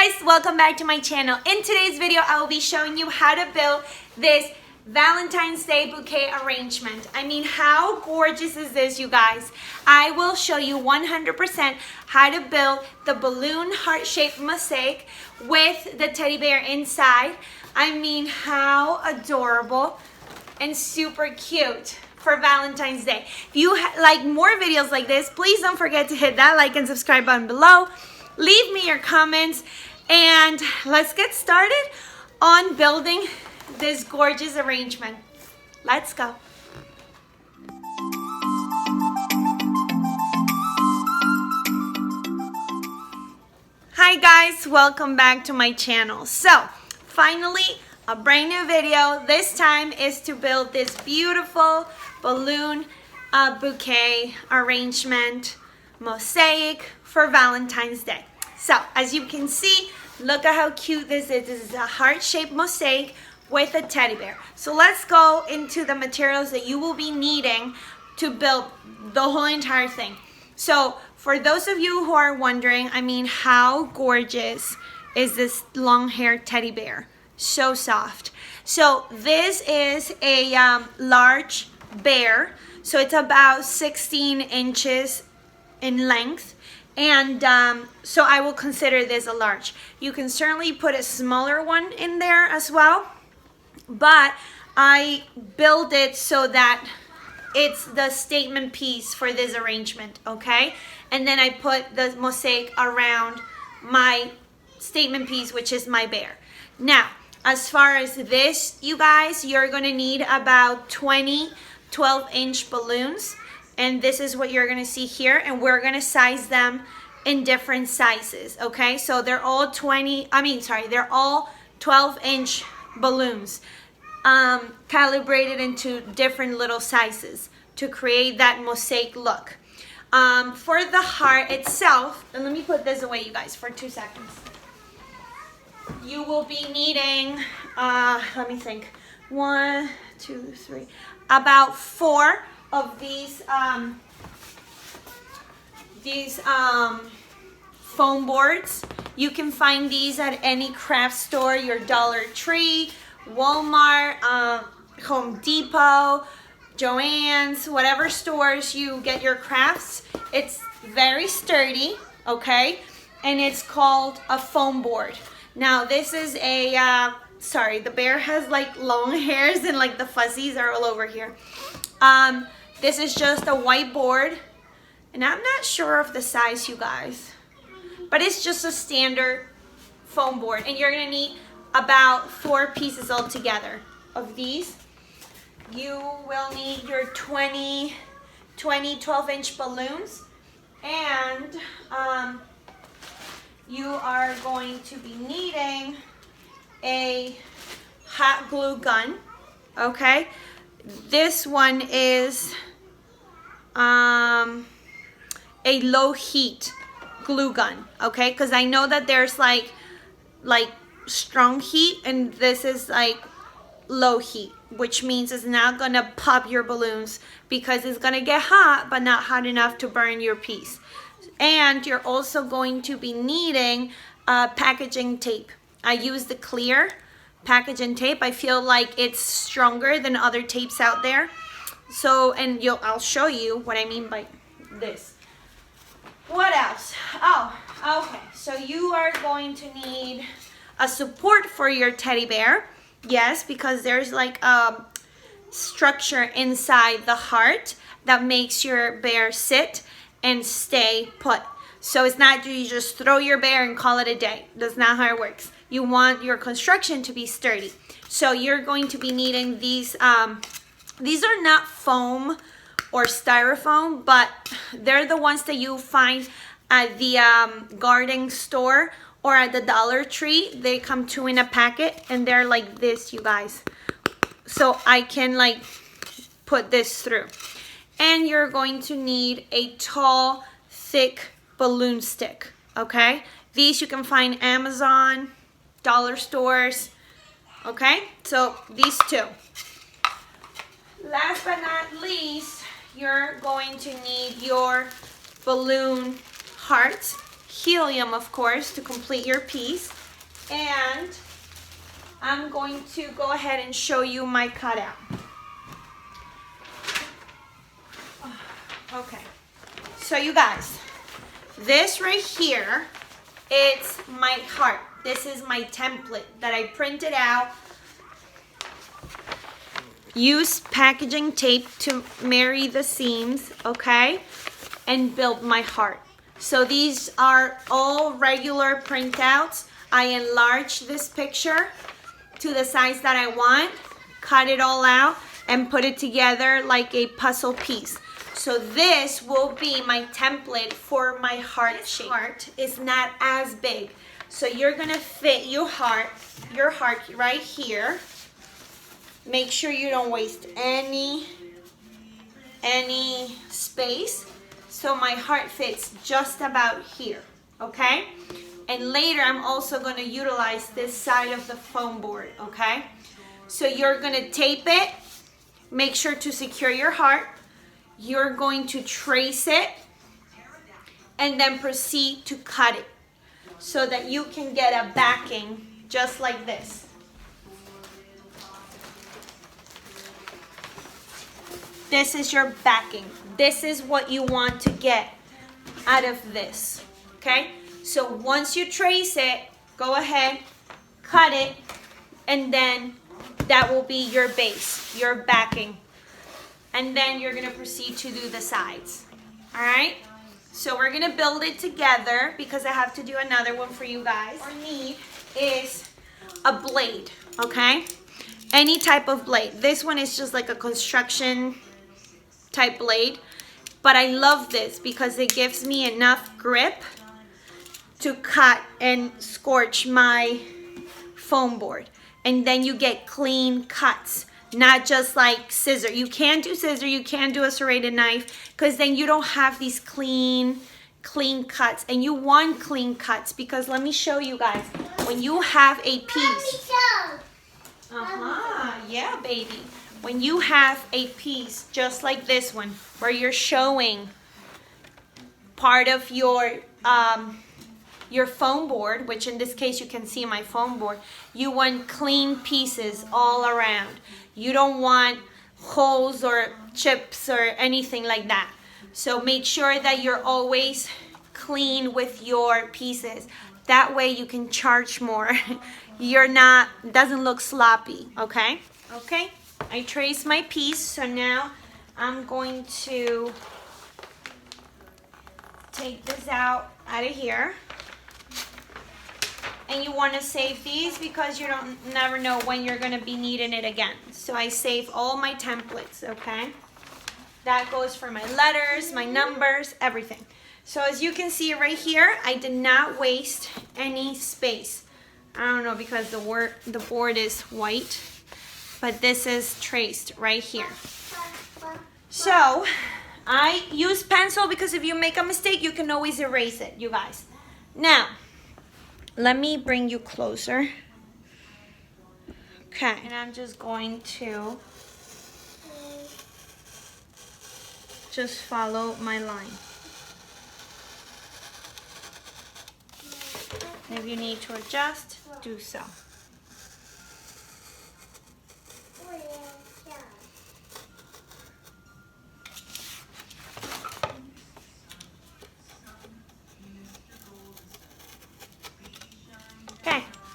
Hi guys, welcome back to my channel. In today's video, I will be showing you how to build this Valentine's Day bouquet arrangement. I mean, how gorgeous is this, you guys? I will show you 100% how to build the balloon heart-shaped mosaic with the teddy bear inside. I mean, how adorable and super cute for Valentine's Day. If you like more videos like this, please don't forget to hit that like and subscribe button below. Leave me your comments and let's get started on building this gorgeous arrangement. Let's go. Hi guys, welcome back to my channel. So finally, a brand new video. This time is to build this beautiful balloon bouquet arrangement mosaic for Valentine's Day. So as you can see, look at how cute this is. This is a heart-shaped mosaic with a teddy bear. So let's go into the materials that you will be needing to build the whole entire thing. So for those of you who are wondering, I mean, how gorgeous is this long-haired teddy bear? So soft. So this is a large bear. So it's about 16 inches in length, and so I will consider this a large. You can certainly put a smaller one in there as well, but I build it so that it's the statement piece for this arrangement, okay? And then I put the mosaic around my statement piece, which is my bear. Now, as far as this, you guys, you're gonna need about 20 12-inch balloons. And this is what you're gonna see here, and we're gonna size them in different sizes, okay? So they're all 12-inch balloons, calibrated into different little sizes to create that mosaic look. For the heart itself, and let me put this away, you guys, for 2 seconds. You will be needing, let me think, 1, 2, 3, about 4 of these foam boards. You can find these at any craft store, your Dollar Tree, Walmart, Home Depot, Joann's, whatever stores you get your crafts. It's very sturdy, okay? And it's called a foam board. Now this is a, sorry, the bear has like long hairs and like the fuzzies are all over here. This is just a white board, and I'm not sure of the size, you guys, but it's just a standard foam board, and you're gonna need about 4 pieces altogether of these. You will need your 20 12-inch balloons, and you are going to be needing a hot glue gun, okay? This one is a low heat glue gun, okay? Because I know that there's like strong heat, and this is like low heat, which means it's not gonna pop your balloons because it's gonna get hot, but not hot enough to burn your piece. And you're also going to be needing packaging tape. I use the clear packaging tape. I feel like it's stronger than other tapes out there. So, and I'll show you what I mean by this. What else? Oh, okay. So you are going to need a support for your teddy bear. Yes, because there's like a structure inside the heart that makes your bear sit and stay put. So it's not you just throw your bear and call it a day. That's not how it works. You want your construction to be sturdy. So you're going to be needing these. These are not foam or styrofoam, but they're the ones that you find at the garden store or at the Dollar Tree. They come 2 in a packet, and they're like this, you guys. So I can like put this through. And you're going to need a tall, thick balloon stick, okay? These you can find Amazon, dollar stores, okay? So these 2. Last but not least, you're going to need your balloon hearts helium, of course, to complete your piece. And I'm going to go ahead and show you my cutout. Okay, so you guys, this right here, it's my heart. This is my template that I printed out. Use packaging tape to marry the seams, okay? And build my heart. So these are all regular printouts. I enlarged this picture to the size that I want, cut it all out, and put it together like a puzzle piece. So this will be my template for my heart shape. Heart is not as big. So you're gonna fit your heart right here. Make sure you don't waste any space. So my heart fits just about here, okay? And later I'm also gonna utilize this side of the foam board, okay? So you're gonna tape it, make sure to secure your heart. You're going to trace it and then proceed to cut it so that you can get a backing just like this. This is your backing. This is what you want to get out of this, okay? So once you trace it, go ahead, cut it, and then that will be your base, your backing. And then you're gonna proceed to do the sides, all right? So we're gonna build it together because I have to do another one for you guys. What we need is a blade, okay? Any type of blade. This one is just like a construction type blade, but I love this because it gives me enough grip to cut and scorch my foam board. And then you get clean cuts. Not just like scissor. You can't do scissor, you can't do a serrated knife because then you don't have these clean cuts. And you want clean cuts because let me show you guys. When you have a piece. Yeah, baby. When you have a piece just like this one where you're showing part of your foam board, which in this case you can see my foam board, you want clean pieces all around. You don't want holes or chips or anything like that. So make sure that you're always clean with your pieces. That way you can charge more. It doesn't look sloppy, okay? Okay, I traced my piece, so now I'm going to take this out of here. And you want to save these because you never know when you're going to be needing it again. So I save all my templates, okay? That goes for my letters, my numbers, everything. So as you can see right here, I did not waste any space. I don't know because the board is white, but this is traced right here. So I use pencil because if you make a mistake, you can always erase it, you guys. Now, let me bring you closer. Okay, and I'm just going to just follow my line. If you need to adjust, do so.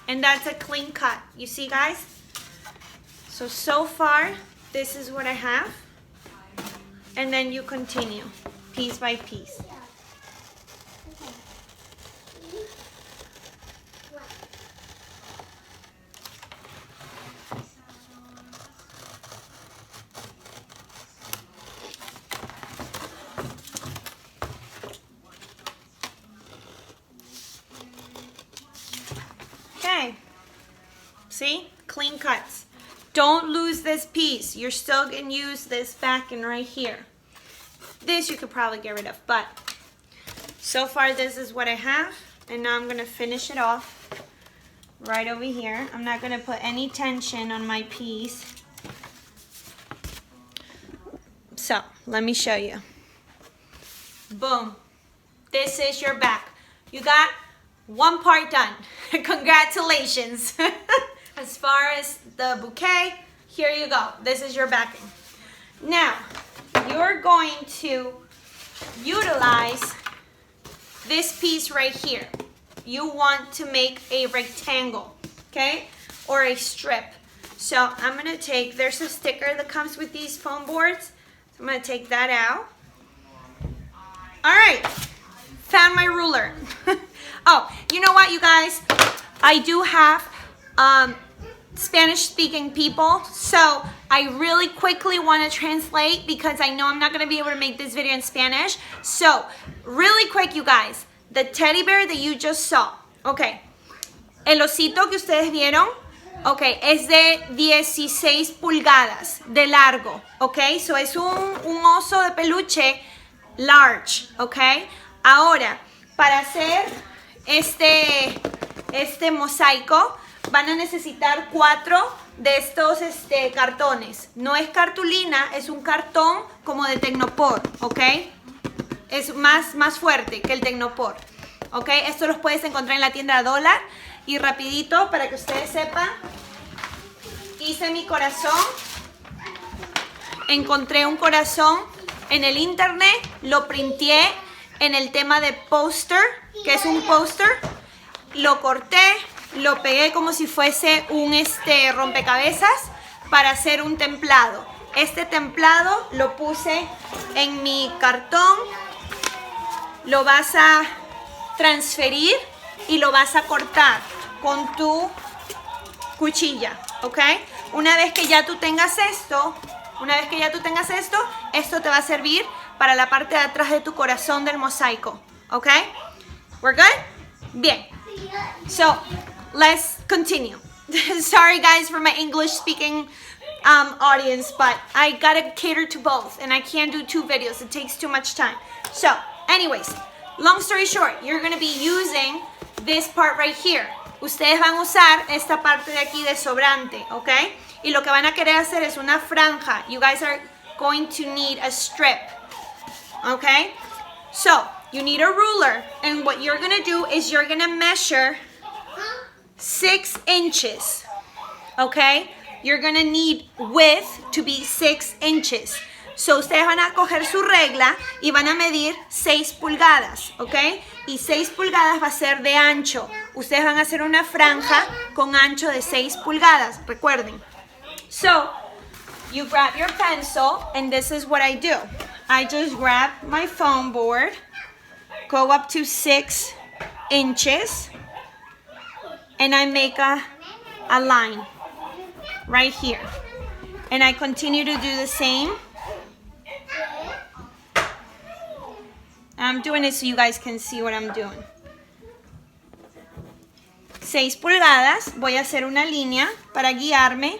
And that's a clean cut. You see, guys? So far, this is what I have. And then you continue, piece by piece. Okay, see, clean cuts. Don't lose this piece. You're still gonna use this backing right here. This you could probably get rid of, but so far this is what I have, and now I'm gonna finish it off right over here. I'm not gonna put any tension on my piece. So let me show you. Boom. This is your back. You got one part done. Congratulations. As far as the bouquet, here you go. This is your backing. Now, you're going to utilize this piece right here. You want to make a rectangle, okay? Or a strip. So I'm gonna take, there's a sticker that comes with these foam boards. So I'm gonna take that out. All right, found my ruler. Oh, you know what, you guys? I do have Spanish-speaking people, so I really quickly want to translate because I know I'm not going to be able to make this video in Spanish. So, really quick, you guys, the teddy bear that you just saw, okay, el osito que ustedes vieron, okay, es de 16 pulgadas de largo, okay, so es un oso de peluche large, okay. Ahora, para hacer este mosaico, van a necesitar 4 de estos cartones. No es cartulina, es un cartón como de Tecnopor, ¿ok? Es más fuerte que el Tecnopor, ¿ok? Esto los puedes encontrar en la tienda Dólar. Y rapidito, para que ustedes sepan, hice mi corazón. Encontré un corazón en el internet, lo printé en el tema de póster, que es un póster. Lo corté, lo pegué como si fuese un rompecabezas para hacer un templado. Este templado lo puse en mi cartón, lo vas a transferir y lo vas a cortar con tu cuchilla, ¿ok? Una vez que ya tú tengas esto, esto te va a servir para la parte de atrás de tu corazón del mosaico, ¿ok? We're good? Bien. So, let's continue. Sorry guys for my English speaking audience, but I gotta cater to both and I can't do 2 videos. It takes too much time. So, anyways, long story short, you're gonna be using this part right here. Ustedes van a usar esta parte de aquí de sobrante, ¿ok? Y lo que van a querer hacer es una franja. You guys are going to need a strip, ¿ok? So, you need a ruler, and what you're gonna do is you're gonna measure 6 inches, okay? You're gonna need width to be 6 inches. So, ustedes van a coger su regla y van a medir 6 pulgadas, okay? Y 6 pulgadas va a ser de ancho. Ustedes van a hacer una franja con ancho de 6 pulgadas, recuerden. So, you grab your pencil, and this is what I do. I just grab my foam board, go up to 6 inches, and I make a line right here. And I continue to do the same. I'm doing it so you guys can see what I'm doing. 6 pulgadas, voy a hacer una línea para guiarme.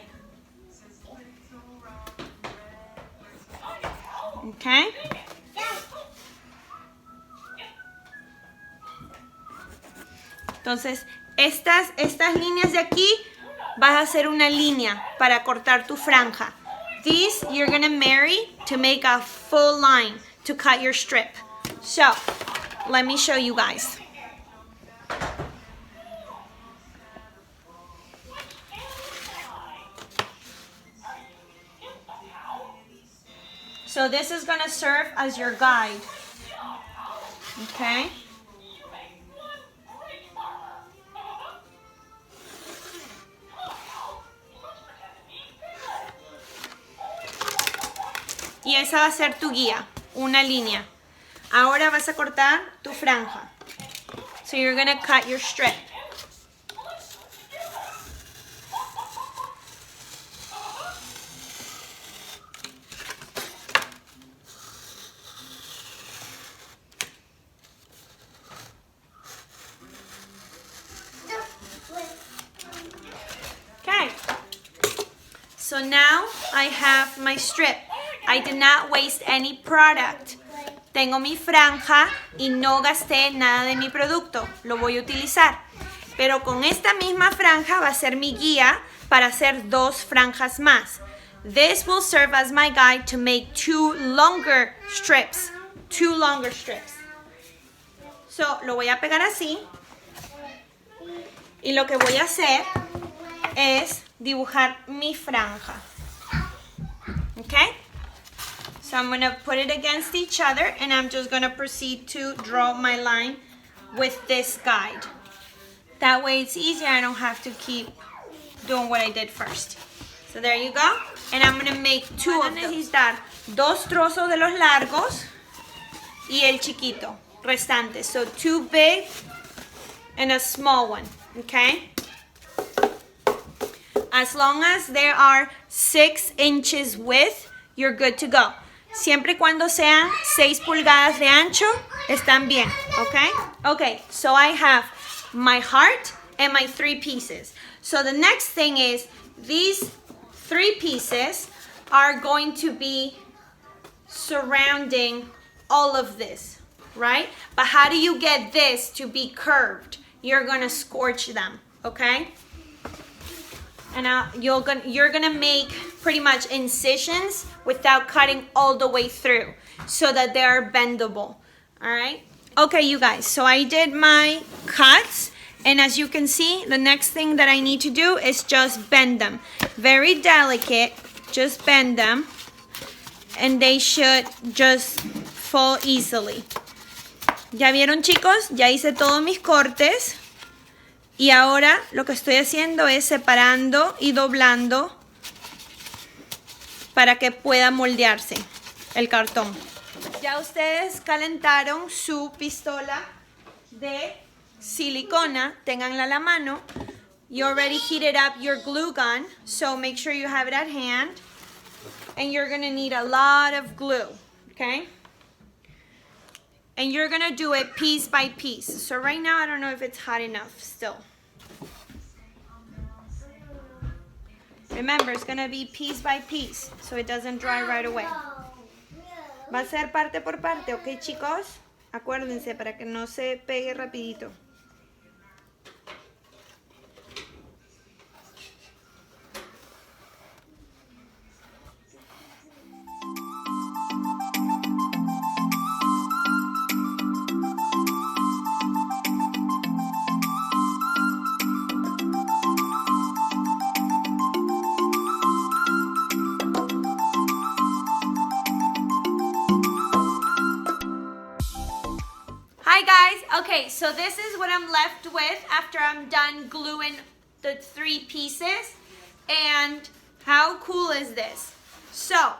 Okay. Entonces, estas líneas de aquí, vas a hacer una línea para cortar tu franja. These you're going to marry to make a full line to cut your strip. So, let me show you guys. So this is going to serve as your guide. Okay? Y esa va a ser tu guía, una línea. Ahora vas a cortar tu franja. So you're going to cut your strip. Okay. So now I have my strip. I did not waste any product. Tengo mi franja y no gasté nada de mi producto. Lo voy a utilizar. Pero con esta misma franja va a ser mi guía para hacer 2 franjas más. This will serve as my guide to make 2 longer strips. 2 longer strips. So, lo voy a pegar así. Y lo que voy a hacer es dibujar mi franja. Okay? So I'm going to put it against each other and I'm just going to proceed to draw my line with this guide. That way it's easier. I don't have to keep doing what I did first. So there you go. And I'm going to make two of those. Necesitar dos trozos de los largos y el chiquito restante. So two big and a small one. Okay? As long as there are 6 inches width, you're good to go. Siempre y cuando sean 6 pulgadas de ancho, están bien, okay? Okay, so I have my heart and my 3 pieces. So the next thing is, these 3 pieces are going to be surrounding all of this, right? But how do you get this to be curved? You're gonna scorch them, okay? And you're gonna make pretty much incisions without cutting all the way through so that they are bendable, all right? Okay, you guys, so I did my cuts, and as you can see, the next thing that I need to do is just bend them. Very delicate, just bend them, and they should just fall easily. ¿Ya vieron, chicos? Ya hice todos mis cortes. Y ahora lo que estoy haciendo es separando y doblando para que pueda moldearse el cartón. Ya ustedes calentaron su pistola de silicona. Ténganla a la mano. You already heated up your glue gun, so make sure you have it at hand. And you're going to need a lot of glue, okay? And you're going to do it piece by piece. So right now, I don't know if it's hot enough still. Remember, it's going to be piece by piece, so it doesn't dry right away. Va a ser parte por parte, ¿ok, chicos? Acuérdense, para que no se pegue rapidito. Hi guys, okay, so this is what I'm left with after I'm done gluing the 3 pieces. And how cool is this? So,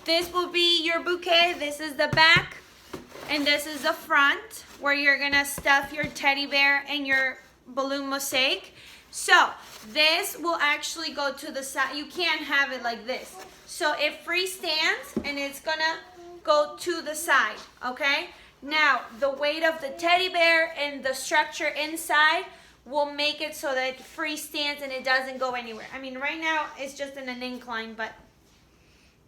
this will be your bouquet. This is the back, and this is the front, where you're gonna stuff your teddy bear and your balloon mosaic. So, this will actually go to the side. You can't have it like this. So, it freestands, and it's gonna go to the side, okay? Now, the weight of the teddy bear and the structure inside will make it so that it freestands and it doesn't go anywhere. I mean, right now, it's just in an incline, but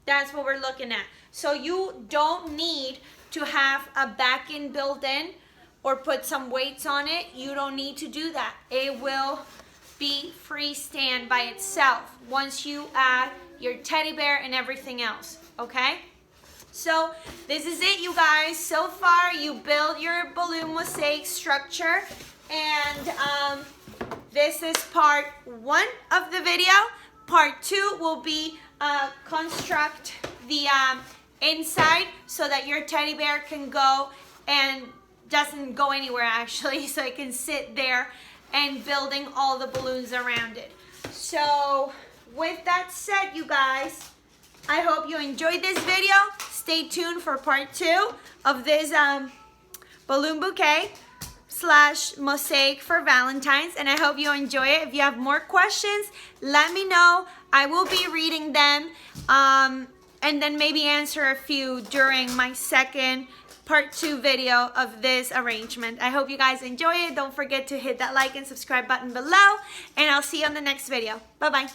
that's what we're looking at. So you don't need to have a backing built in or put some weights on it. You don't need to do that. It will be freestand by itself once you add your teddy bear and everything else, okay? So this is it, you guys. So far, you build your balloon mosaic structure, and this is part 1 of the video. Part 2 will be construct the inside so that your teddy bear can go and doesn't go anywhere actually, so it can sit there and building all the balloons around it. So with that said, you guys, I hope you enjoyed this video. Stay tuned for part 2 of this balloon bouquet / mosaic for Valentine's, and I hope you enjoy it. If you have more questions, let me know. I will be reading them and then maybe answer a few during my second part 2 video of this arrangement. I hope you guys enjoy it. Don't forget to hit that like and subscribe button below, and I'll see you on the next video. Bye-bye.